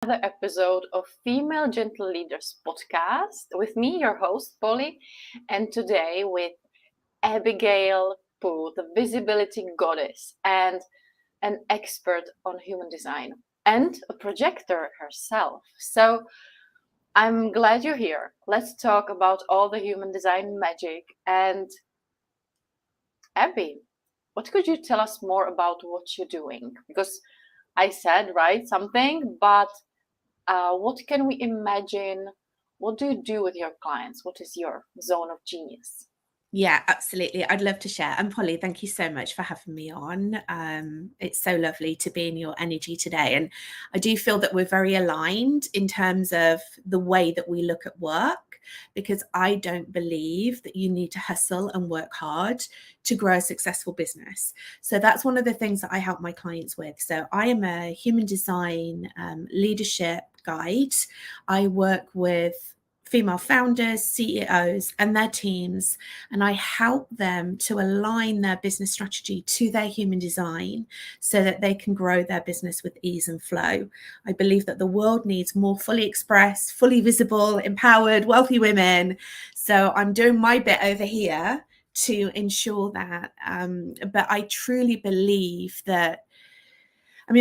Another episode of Female Gentle Leaders podcast with me, your host, Poli, and today with Abigail Pugh, the Visibility Goddess and an expert on human design and a projector herself. So I'm glad you're here. Let's talk about all the human design magic. And Abby, what could you tell us more about what you're doing? Because I said, right, something, but what can we imagine? What do you do with your clients? What is your zone of genius? Yeah, absolutely. I'd love to share. And Polly, thank you so much for having me on. It's so lovely to be in your energy today. And I do feel that we're very aligned in terms of the way that we look at work, because I don't believe that you need to hustle and work hard to grow a successful business. So that's one of the things that I help my clients with. So I am a human design leadership guide. I work with female founders, CEOs, and their teams, and I help them to align their business strategy to their human design so that they can grow their business with ease and flow. I believe that the world needs more fully expressed, fully visible, empowered, wealthy women. So I'm doing my bit over here to ensure that. But I truly believe that,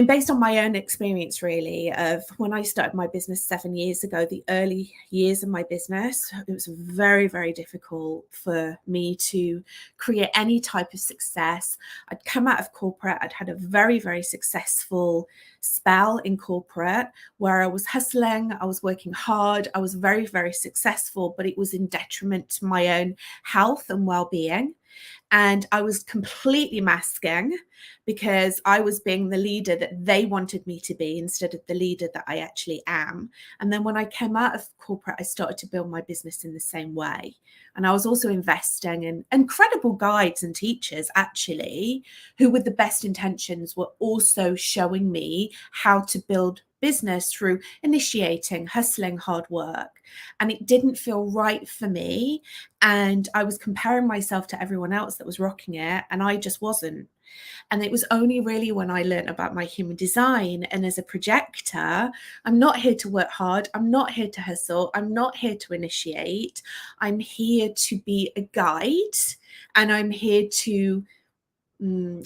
based on my own experience, really, of when I started my business 7 years ago, the early years of my business, it was very, very difficult for me to create any type of success. I'd come out of corporate. I'd had a very, very successful spell in corporate where I was hustling, I was working hard, I was very, very successful, but it was in detriment to my own health and well-being. And I was completely masking because I was being the leader that they wanted me to be instead of the leader that I actually am. And then when I came out of corporate, I started to build my business in the same way. And I was also investing in incredible guides and teachers, actually, who with the best intentions were also showing me how to build business through initiating, hustling, hard work. And it didn't feel right for me. And I was comparing myself to everyone else that was rocking it, and I just wasn't. And it was only really when I learned about my human design and as a projector, I'm not here to work hard. I'm not here to hustle. I'm not here to initiate. I'm here to be a guide, and I'm here to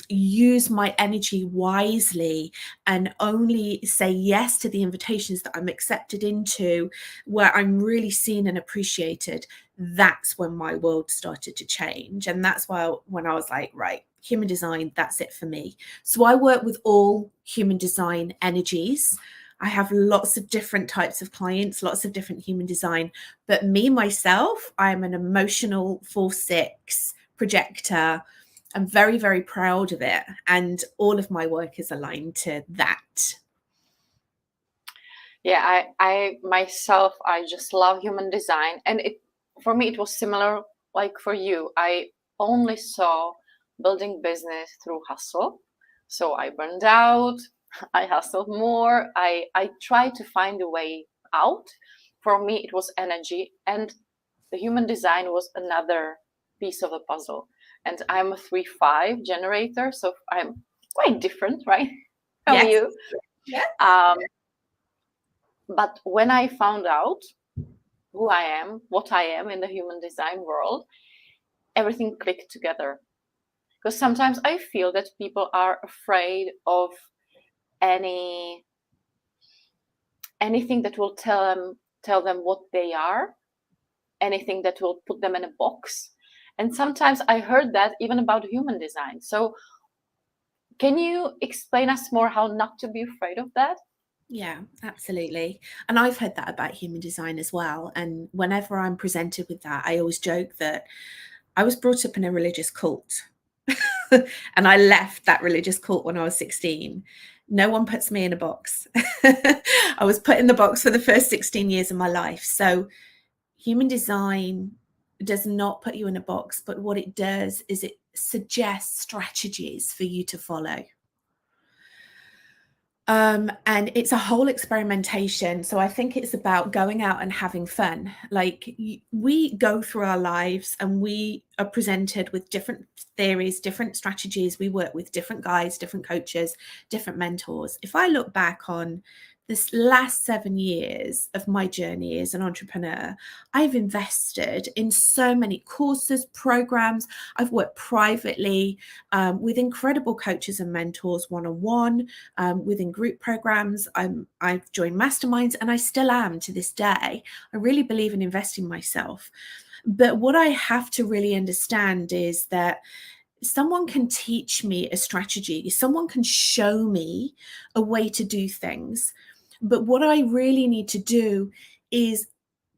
use my energy wisely and only say yes to the invitations that I'm accepted into, where I'm really seen and appreciated. That's when my world started to change. And that's why when I was like, right, human design, that's it for me. So I work with all human design energies. I have lots of different types of clients, lots of different human design, but me, myself, I'm an emotional 4/6 projector. I'm very, very proud of it. And all of my work is aligned to that. Yeah, I myself, I just love human design. And for me, it was similar like for you. I only saw building business through hustle. So I burned out, I hustled more. I tried to find a way out. For me, it was energy. And the human design was another piece of the puzzle. And I'm a 3/5 generator, so I'm quite different, right, from Yes. you. Yeah. But when I found out who I am, what I am in the human design world, everything clicked together. Because sometimes I feel that people are afraid of anything that will tell them what they are, anything that will put them in a box. And sometimes I heard that even about human design. So can you explain us more how not to be afraid of that? Yeah, absolutely. And I've heard that about human design as well. And whenever I'm presented with that, I always joke that I was brought up in a religious cult. And I left that religious cult when I was 16. No one puts me in a box. I was put in the box for the first 16 years of my life. So human design does not put you in a box, but what it does is it suggests strategies for you to follow. And it's a whole experimentation. So I think it's about going out and having fun. Like we go through our lives and we are presented with different theories, different strategies. We work with different guides, different coaches, different mentors. If I look back on this last 7 years of my journey as an entrepreneur, I've invested in so many courses, programs. I've worked privately with incredible coaches and mentors, one-on-one, within group programs. I've joined masterminds, and I still am to this day. I really believe in investing in myself. But what I have to really understand is that someone can teach me a strategy, someone can show me a way to do things. But what I really need to do is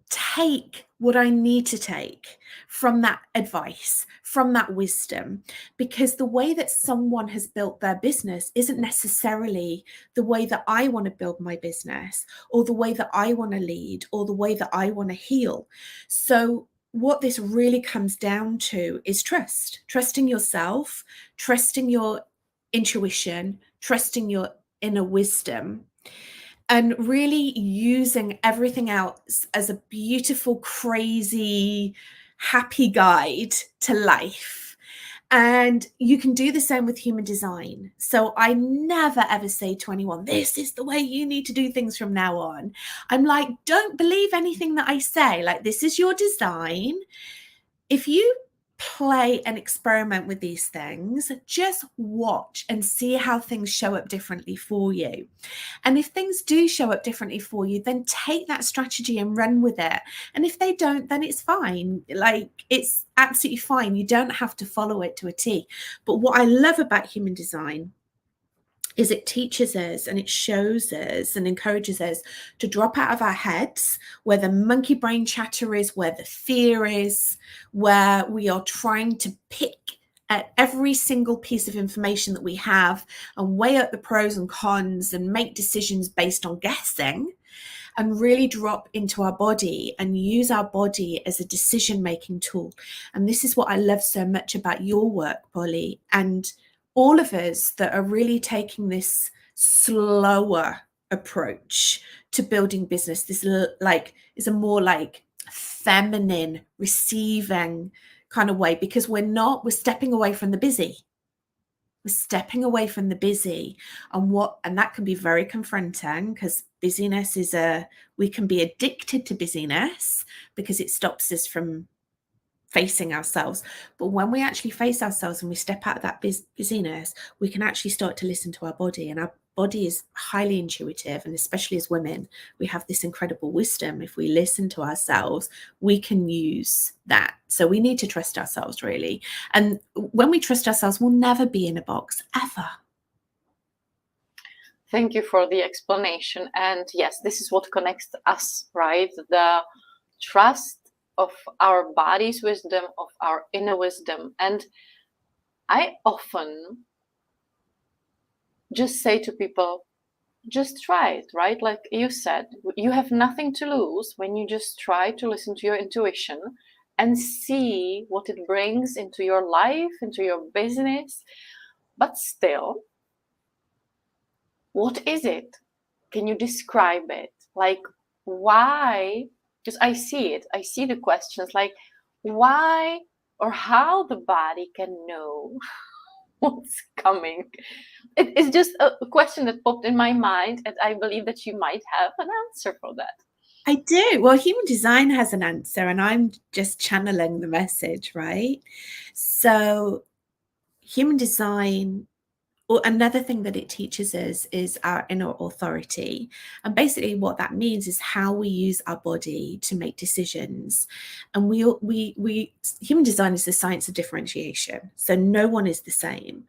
take what I need to take from that advice, from that wisdom, because the way that someone has built their business isn't necessarily the way that I want to build my business, or the way that I want to lead, or the way that I want to heal. So what this really comes down to is trusting yourself, trusting your intuition, trusting your inner wisdom, and really using everything else as a beautiful, crazy, happy guide to life. And you can do the same with human design. So I never ever say to anyone, this is the way you need to do things from now on. I'm like, don't believe anything that I say. Like, this is your design. If you play and experiment with these things, just watch and see how things show up differently for you. And if things do show up differently for you, then take that strategy and run with it. And if they don't, then it's fine. Like, it's absolutely fine. You don't have to follow it to a T. But what I love about human design is it teaches us and it shows us and encourages us to drop out of our heads where the monkey brain chatter is, where the fear is, where we are trying to pick at every single piece of information that we have and weigh up the pros and cons and make decisions based on guessing, and really drop into our body and use our body as a decision-making tool. And this is what I love so much about your work, Poli, and all of us that are really taking this slower approach to building business. This is a more like feminine, receiving kind of way, because we're stepping away from the busy. We're stepping away from the busy, and that can be very confronting, because busyness we can be addicted to busyness because it stops us from facing ourselves. But when we actually face ourselves and we step out of that busyness, we can actually start to listen to our body. And our body is highly intuitive, and especially as women, we have this incredible wisdom. If we listen to ourselves, we can use that. So we need to trust ourselves, really. And when we trust ourselves, we'll never be in a box, ever. Thank you for the explanation. And yes, this is what connects us, right? The trust of our body's wisdom, of our inner wisdom. And I often just say to people, just try it, right? Like you said, you have nothing to lose when you just try to listen to your intuition and see what it brings into your life, into your business. But still, what is it? Can you describe it? Like, why? Because I see it. I see the questions like, why or how the body can know what's coming. It's just a question that popped in my mind, and I believe that you might have an answer for that. I do. Well, human design has an answer, and I'm just channeling the message, right? So human design, or another thing that it teaches us, is our inner authority. And basically what that means is how we use our body to make decisions. And we human design is the science of differentiation. So no one is the same.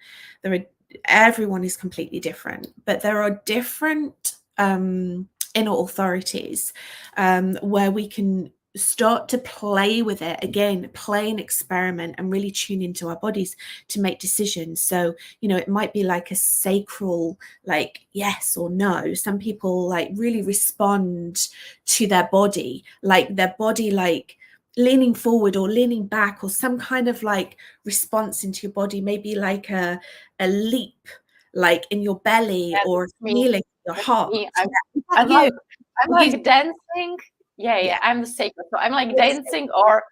Everyone is completely different, but there are different inner authorities where we can start to play with it again, play and experiment, and really tune into our bodies to make decisions. So, it might be like a sacral, like yes or no. Some people like really respond to their body, like leaning forward or leaning back, or some kind of like response into your body, maybe like a leap, like in your belly, or a feeling in your heart. I'm like dancing. Yeah, I'm the sacred. So I'm like dancing, or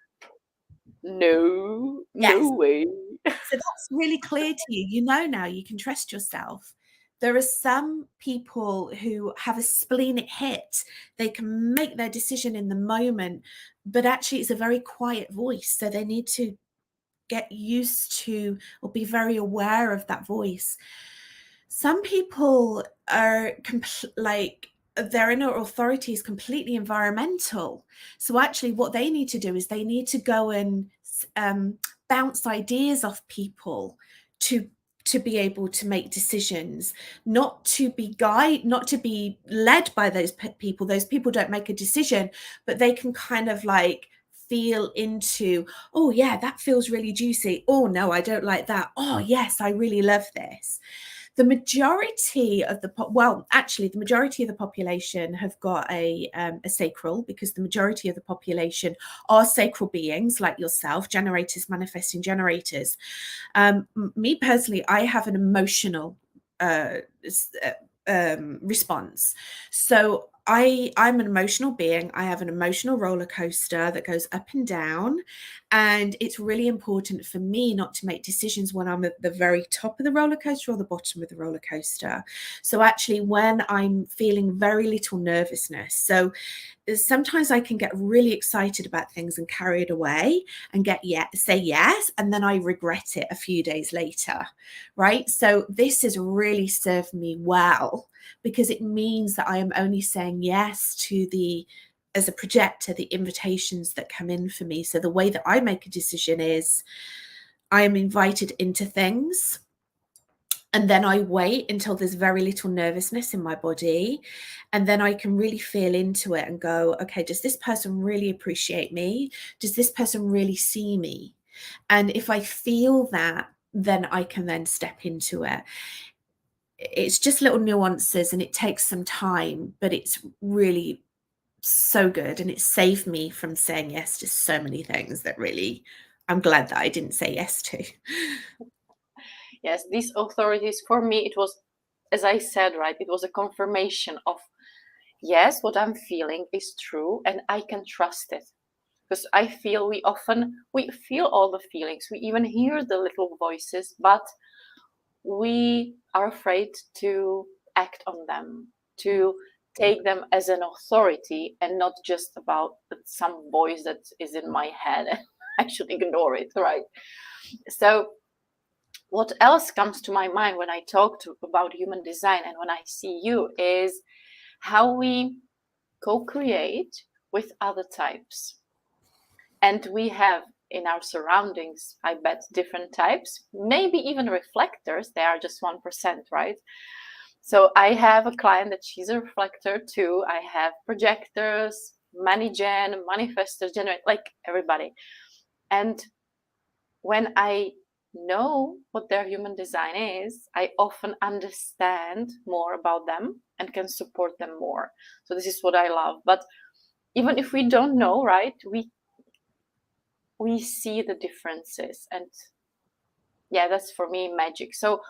no way. So that's really clear to you. Now you can trust yourself There are some people who have a splenic hit. They can make their decision in the moment, but actually it's a very quiet voice. So they need to get used to or be very aware of that voice. Some people are like their inner authority is completely environmental. So actually what they need to do is they need to go and bounce ideas off people to be able to make decisions, not to be led by those people. Those people don't make a decision, but they can kind of like feel into, oh yeah, that feels really juicy. Oh no, I don't like that. Oh yes, I really love this. The majority of the the majority of the population have got a sacral, because the majority of the population are sacral beings like yourself, generators, manifesting generators. Me personally, I have an emotional response. So I'm an emotional being. I have an emotional roller coaster that goes up and down. And it's really important for me not to make decisions when I'm at the very top of the roller coaster or the bottom of the roller coaster. So actually, when I'm feeling very little nervousness, so sometimes I can get really excited about things and carried away and say yes, and then I regret it a few days later, right? So this has really served me well, because it means that I am only saying yes to as a projector, the invitations that come in for me. So the way that I make a decision is I am invited into things, and then I wait until there's very little nervousness in my body. And then I can really feel into it and go, okay, does this person really appreciate me? Does this person really see me? And if I feel that, then I can then step into it. It's just little nuances and it takes some time, but it's really so good. And it saved me from saying yes to so many things that really I'm glad that I didn't say yes to. Yes, these authorities, for me, it was, as I said, right, it was a confirmation of, yes, what I'm feeling is true and I can trust it. Because I feel we feel all the feelings, we even hear the little voices, but we are afraid to act on them, to take them as an authority and not just about some voice that is in my head. I should ignore it, right? So what else comes to my mind when I about human design and when I see you is how we co-create with other types. And we have in our surroundings, I bet, different types, maybe even reflectors. They are just 1%, right? So I have a client that she's a reflector too. I have projectors, Manigen, manifestors, generate, like everybody. And when I know what their human design is, I often understand more about them and can support them more. So this is what I love. But even if we don't know, right, we see the differences. And yeah, that's for me magic. So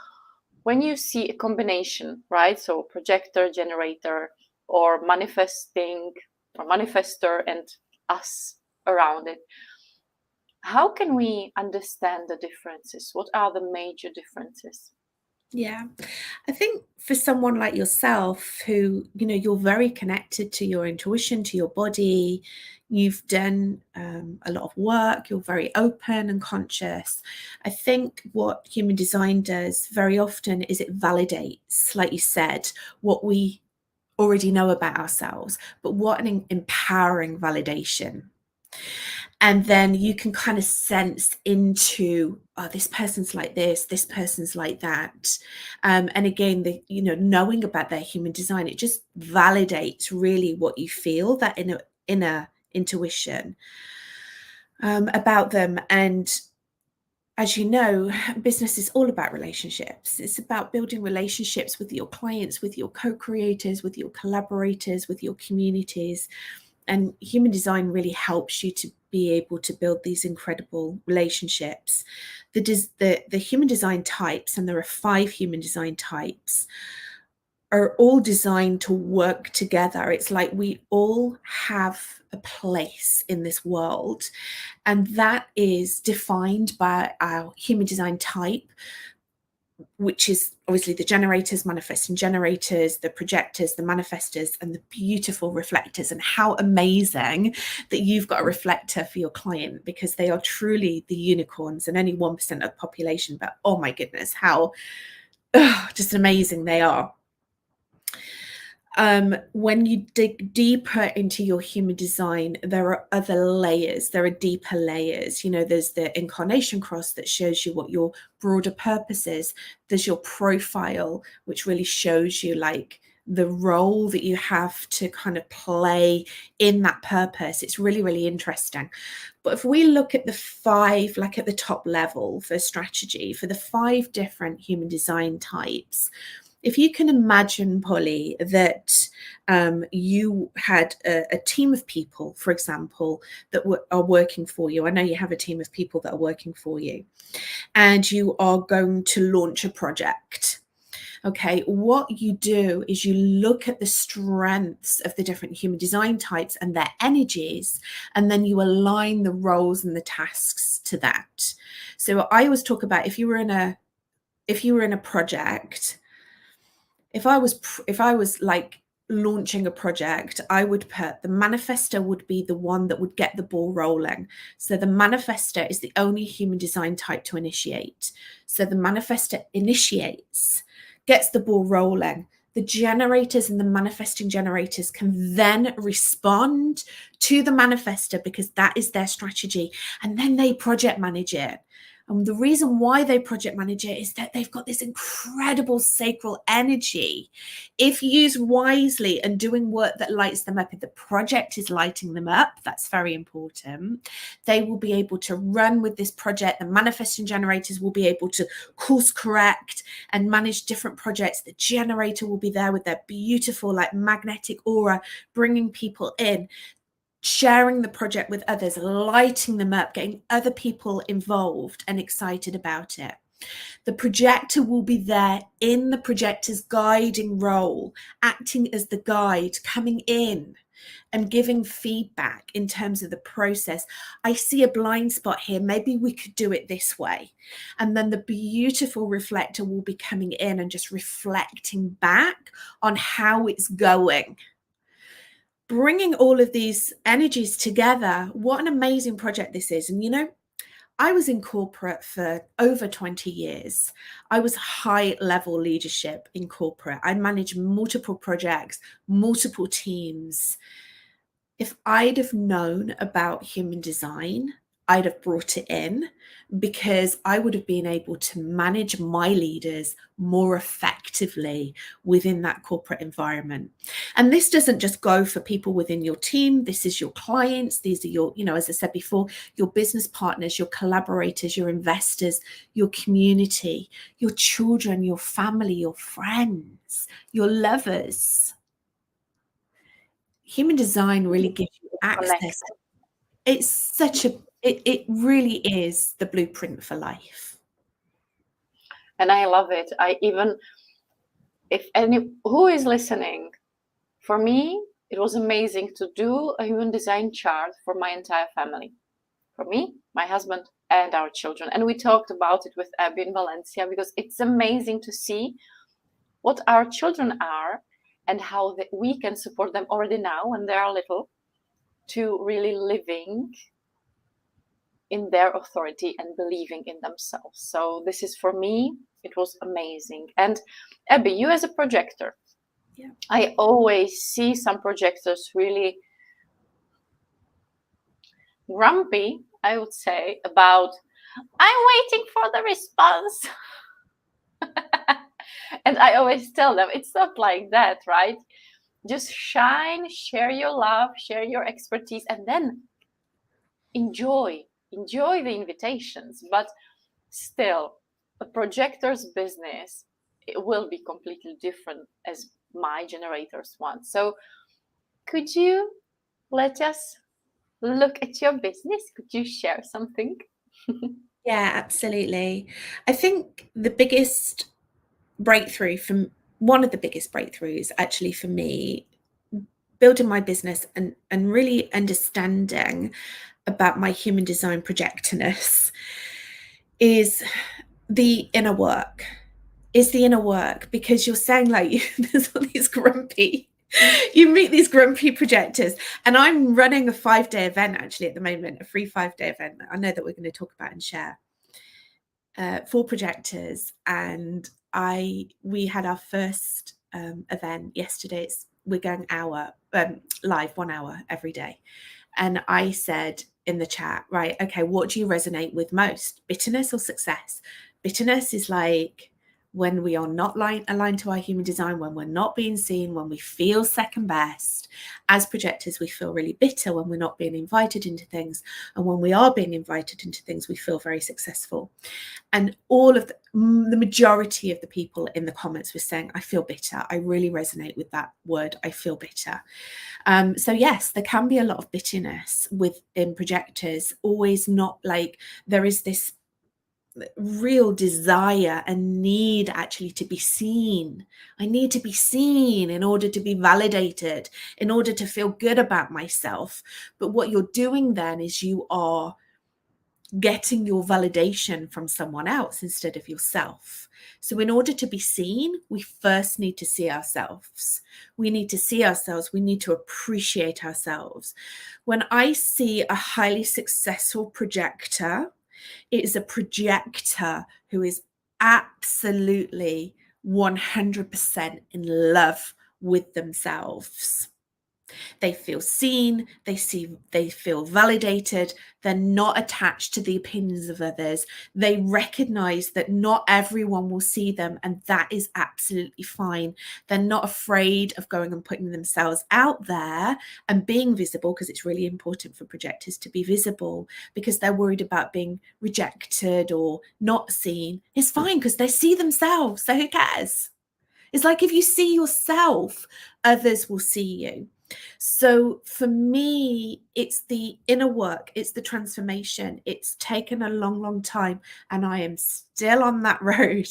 when you see a combination, right, so projector, generator, or manifesting or manifestor and us around it, how can we understand the differences? What are the major differences? Yeah, I think for someone like yourself who, you're very connected to your intuition, to your body, you've done a lot of work, you're very open and conscious. I think what human design does very often is it validates, like you said, what we already know about ourselves, but what an empowering validation. And then you can kind of sense into, oh, this person's like this person's like that. And again, knowing about their human design, it just validates really what you feel, that inner intuition about them. And as you know, business is all about relationships. It's about building relationships with your clients, with your co-creators, with your collaborators, with your communities. And human design really helps you to be able to build these incredible relationships. The human design types, and there are 5 human design types, are all designed to work together. It's like we all have a place in this world, and that is defined by our human design type. which is obviously the generators, manifesting generators, the projectors, the manifestors, and the beautiful reflectors. And how amazing that you've got a reflector for your client, because they are truly the unicorns and only 1% of the population. But oh my goodness, how just amazing they are. When you dig deeper into your human design, there are other layers, there are deeper layers. You know, there's the incarnation cross that shows you what your broader purpose is. There's your profile, which really shows you like the role that you have to kind of play in that purpose. It's really, really interesting. But if we look at the 5, like at the top level for strategy, for the 5 different human design types, if you can imagine, Poli, that you had a team of people, for example, that are working for you. I know you have a team of people that are working for you, and you are going to launch a project. Okay, what you do is you look at the strengths of the different human design types and their energies, and then you align the roles and the tasks to that. So I always talk about if you were in a project. If I was like launching a project, I would put the manifestor would be the one that would get the ball rolling. So the manifestor is the only human design type to initiate. So the manifestor initiates, gets the ball rolling. The generators and the manifesting generators can then respond to the manifestor because that is their strategy. And then they project manage it. And the reason why they project manage it is that they've got this incredible sacral energy. If used wisely and doing work that lights them up, if the project is lighting them up, that's very important. They will be able to run with this project. The manifesting generators will be able to course correct and manage different projects. The generator will be there with their beautiful, like magnetic aura, bringing people in, sharing the project with others, lighting them up, getting other people involved and excited about it. The projector will be there in the projector's guiding role, acting as the guide, coming in and giving feedback in terms of the process. I see a blind spot here. Maybe we could do it this way. And then the beautiful reflector will be coming in and just reflecting back on how it's going. Bringing all of these energies together, what an amazing project this is. And, you know, I was in corporate for over 20 years. I was high level leadership in corporate. I managed multiple projects, multiple teams. If I'd have known about human design, I'd have brought it in because I would have been able to manage my leaders more effectively within that corporate environment. And this doesn't just go for people within your team. This is your clients. These are your, you know, as I said before, your business partners, your collaborators, your investors, your community, your children, your family, your friends, your lovers. Human design really gives you access. It's such a, it really is the blueprint for life. And I love it. If any, who is listening, for me, it was amazing to do a human design chart for my entire family. For me, my husband, and our children. And we talked about it with Abby in Valencia because it's amazing to see what our children are and how we can support them already now when they are little to really living in their authority and believing in themselves. So this is, for me, it was amazing. And Abby, you as a projector, yeah, I always see some projectors really grumpy, I would say, about, I'm waiting for the response. And I always tell them, it's not like that, right? Just shine, share your love, share your expertise, and then enjoy the invitations. But still, a projector's business, it will be completely different as my generators want. So could you let us look at your business? Could you share something? Yeah, absolutely. I think the biggest breakthrough from one of the biggest breakthroughs actually for me, building my business and really understanding about my human design projectorness, is the inner work. is the inner work, because you're saying like there's all these grumpy, you meet these grumpy projectors, and I'm running a 5-day event actually at the moment, a free 5-day event that I know that we're going to talk about and share for projectors. And we had our first event yesterday. We're going live 1 hour every day. And I said in the chat, right, okay, what do you resonate with most? Bitterness or success? Bitterness is like when we are not aligned to our human design, when we're not being seen, when we feel second best. As projectors, we feel really bitter when we're not being invited into things. And when we are being invited into things, we feel very successful. And all of the majority of the people in the comments were saying, I feel bitter. I really resonate with that word. I feel bitter. So yes, there can be a lot of bitterness within projectors, always not like there is this real desire and need actually to be seen. I need to be seen in order to be validated, in order to feel good about myself. But what you're doing then is you are getting your validation from someone else instead of yourself. So in order to be seen, we first need to see ourselves. We need to see ourselves. We need to appreciate ourselves. When I see a highly successful projector, it is a projector who is absolutely 100% in love with themselves. They feel seen, they feel validated, they're not attached to the opinions of others. They recognize that not everyone will see them, and that is absolutely fine. They're not afraid of going and putting themselves out there and being visible, because it's really important for projectors to be visible, because they're worried about being rejected or not seen. It's fine because they see themselves, so who cares? It's like if you see yourself, others will see you. So for me, it's the inner work, it's the transformation. It's taken a long, long time, and I am still on that road.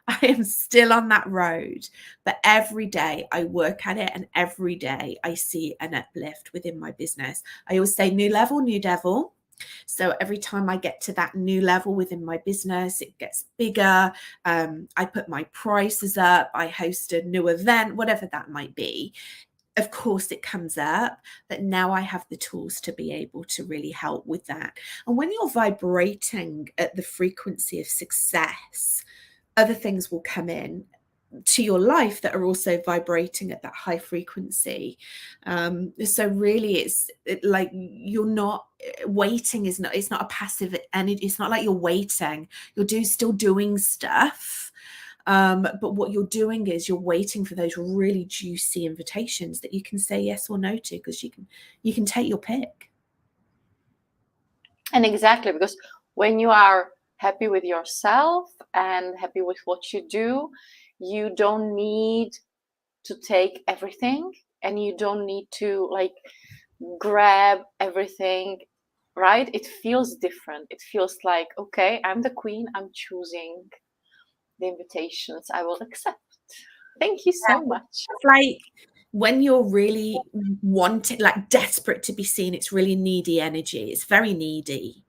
I am still on that road. But every day I work at it, and every day I see an uplift within my business. I always say new level, new devil. So every time I get to that new level within my business, it gets bigger. I put my prices up, I host a new event, whatever that might be. Of course, it comes up, but now I have the tools to be able to really help with that. And when you're vibrating at the frequency of success, other things will come in to your life that are also vibrating at that high frequency. So really it's like you're not waiting, it's not a passive, and it's not like you're waiting, you're still doing stuff. But what you're doing is you're waiting for those really juicy invitations that you can say yes or no to, because you can take your pick. And exactly, because when you are happy with yourself and happy with what you do, you don't need to take everything, and you don't need to like grab everything, right? It feels different. It feels like, okay, I'm the queen, I'm choosing the invitations I will accept. Thank you so much. It's like when you're really wanting, like desperate to be seen, it's really needy energy. It's very needy.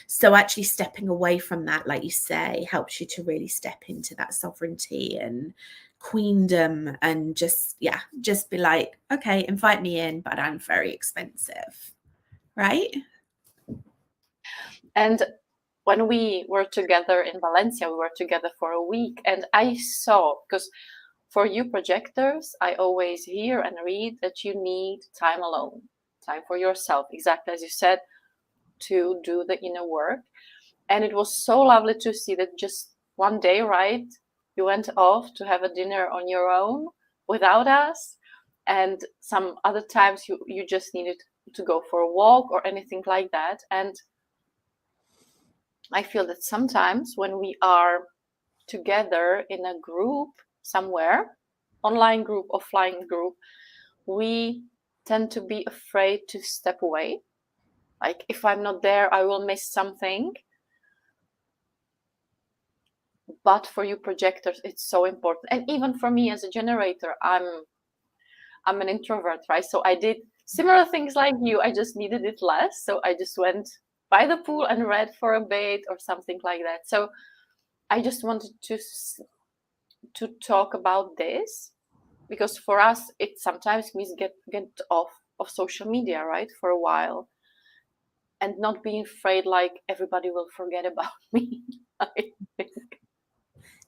So actually stepping away from that, like you say, helps you to really step into that sovereignty and queendom, and just be like, okay, invite me in, but I'm very expensive, right? And when we were together in Valencia, we were together for a week, and I saw, because for you projectors, I always hear and read that you need time alone, time for yourself, exactly as you said, to do the inner work. And it was so lovely to see that just one day, right, you went off to have a dinner on your own without us, and some other times you just needed to go for a walk or anything like that. And I feel that sometimes when we are together in a group somewhere, online group, offline group, we tend to be afraid to step away. Like, if I'm not there, I will miss something. But for you projectors, it's so important. And even for me as a generator, I'm an introvert, right? So I did similar things like you. I just needed it less. So I just went by the pool and read for a bit or something like that. So I just wanted to to talk about this, because for us it sometimes means get off of social media, right, for a while, and not being afraid like everybody will forget about me. I think.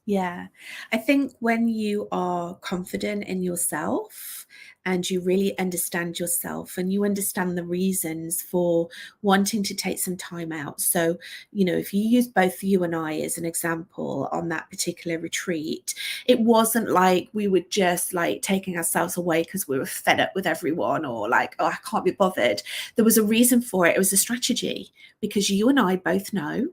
Yeah, I think when you are confident in yourself and you really understand yourself and you understand the reasons for wanting to take some time out. So, you know, if you use both you and I as an example on that particular retreat, it wasn't like we were just like taking ourselves away because we were fed up with everyone or like, oh, I can't be bothered. There was a reason for it. It was a strategy, because you and I both know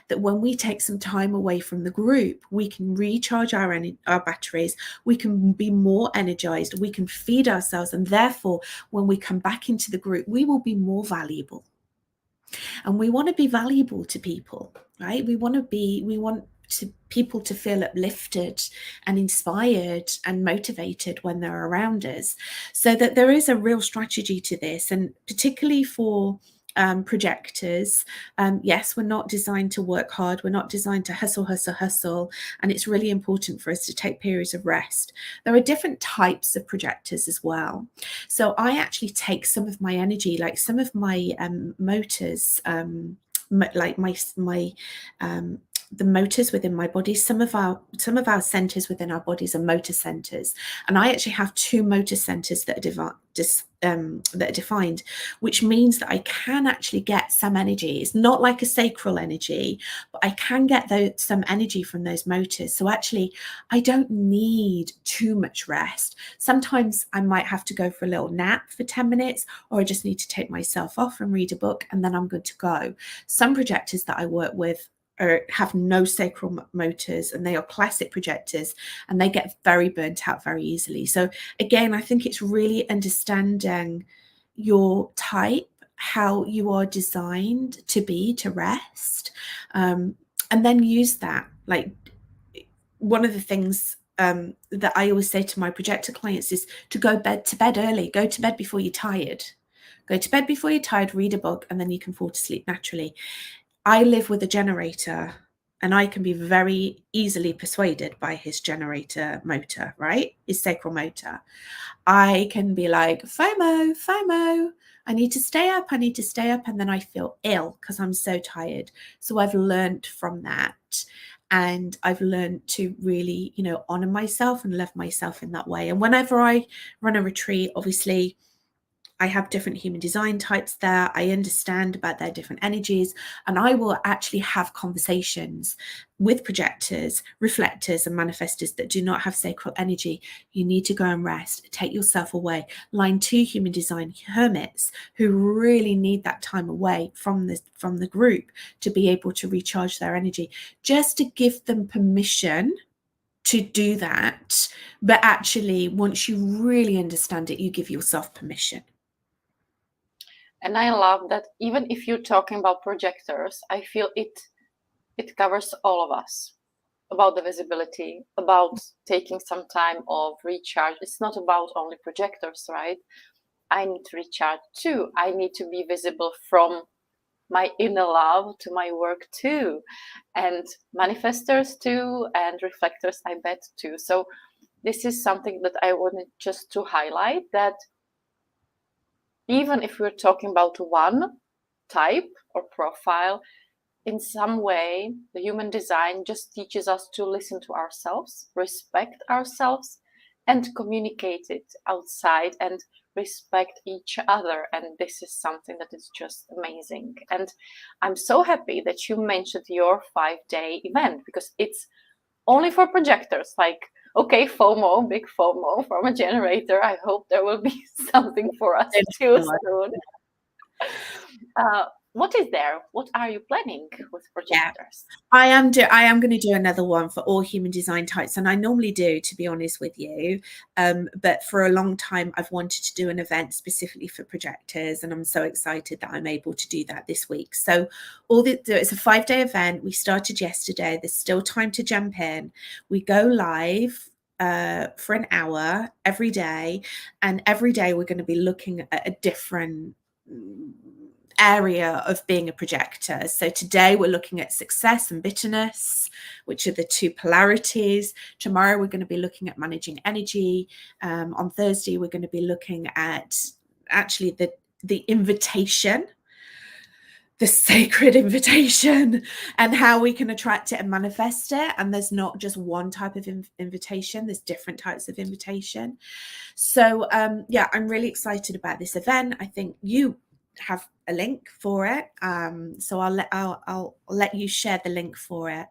that when we take some time away from the group, we can recharge our batteries, we can be more energized, we can feed ourselves, and therefore when we come back into the group, we will be more valuable. And we want to be valuable to people, right? We want people to feel uplifted and inspired and motivated when they're around us. So that there is a real strategy to this, and particularly for projectors. Yes, we're not designed to work hard. We're not designed to hustle. And it's really important for us to take periods of rest. There are different types of projectors as well. So I actually take some of my energy, like some of my motors, like my the motors within my body. Some of our centers within our bodies are motor centers, and I actually have 2 motor centers that are defined, which means that I can actually get some energy. It's not like a sacral energy, but I can get some energy from those motors. So actually, I don't need too much rest. Sometimes I might have to go for a little nap for 10 minutes, or I just need to take myself off and read a book, and then I'm good to go. Some projectors that I work with have no sacral motors, and they are classic projectors, and they get very burnt out very easily. So again, I think it's really understanding your type, how you are designed to rest, and then use that. Like, one of the things that I always say to my projector clients is to go to bed early. Go to bed before you're tired. Go to bed before you're tired, read a book, and then you can fall to sleep naturally. I live with a generator, and I can be very easily persuaded by his generator motor, right? His sacral motor. I can be like, FOMO, I need to stay up. And then I feel ill because I'm so tired. So I've learned from that. And I've learned to really, honor myself and love myself in that way. And whenever I run a retreat, obviously, I have different human design types there. I understand about their different energies, and I will actually have conversations with projectors, reflectors, and manifestors that do not have sacral energy. You need to go and rest. Take yourself away. Line 2 human design hermits who really need that time away from the group to be able to recharge their energy, just to give them permission to do that. But actually, once you really understand it, you give yourself permission. And I love that even if you're talking about projectors, I feel it covers all of us, about the visibility, about taking some time of recharge. It's not about only projectors, right? I need to recharge too. I need to be visible from my inner love to my work too, and manifestors too, and reflectors, I bet too. So this is something that I wanted just to highlight, that even if we're talking about one type or profile, in some way, the human design just teaches us to listen to ourselves, respect ourselves, and communicate it outside and respect each other. And this is something that is just amazing. And I'm so happy that you mentioned your 5-day event, because it's only for projectors. Like, okay, FOMO, big FOMO from a generator. I hope there will be something for us too soon. What is there? What are you planning with projectors? I am going to do another one for all human design types, and I normally do, to be honest with you. But for a long time, I've wanted to do an event specifically for projectors, and I'm so excited that I'm able to do that this week. So it's a 5-day event. We started yesterday. There's still time to jump in. We go live for an hour every day, and every day we're going to be looking at a different area of being a projector. So today we're looking at success and bitterness, which are the two polarities. Tomorrow we're going to be looking at managing energy. On Thursday we're going to be looking at actually the invitation, the sacred invitation, and how we can attract it and manifest it. And there's not just one type of invitation, there's different types of invitation. So yeah, I'm really excited about this event. I think you have a link for it, so I'll let you share the link for it,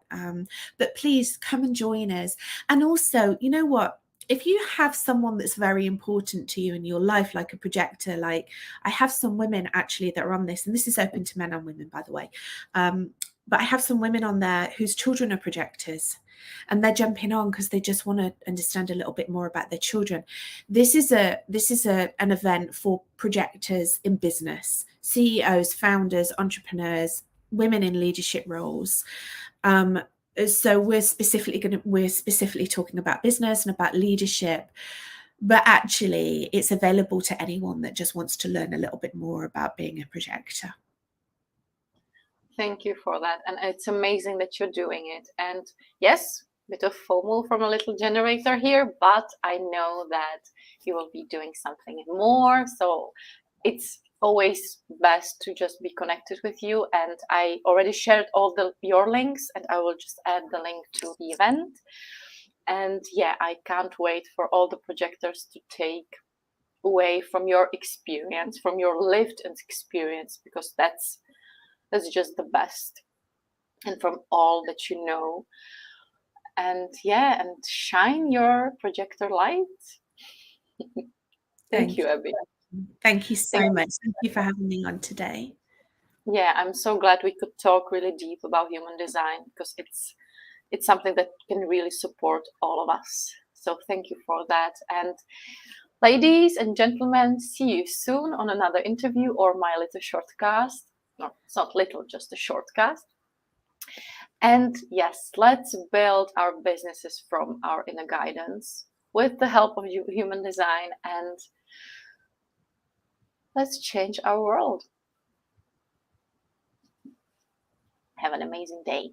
but please come and join us. And also, you know what, if you have someone that's very important to you in your life, like a projector, like I have some women actually that are on this, and this is open to men and women, by the way, but I have some women on there whose children are projectors, and they're jumping on because they just want to understand a little bit more about their children. This is an event for projectors in business, CEOs, founders, entrepreneurs, women in leadership roles. So we're specifically talking about business and about leadership, but actually it's available to anyone that just wants to learn a little bit more about being a projector. Thank you for that. And it's amazing that you're doing it. And yes, a bit of FOMO from a little generator here, but I know that you will be doing something more. So it's always best to just be connected with you. And I already shared all your links, and I will just add the link to the event. And yeah, I can't wait for all the projectors to take away from your experience, from your lived experience, because that's just the best, and from all that you know. And yeah, and shine your projector light. Thank you, Abby. Thank you so much. Thank you for having me on today. Yeah, I'm so glad we could talk really deep about human design, because it's something that can really support all of us. So thank you for that. And ladies and gentlemen, see you soon on another interview or my little shortcast. No, it's not little, just a shortcast. And yes, let's build our businesses from our inner guidance with the help of human design, and let's change our world. Have an amazing day.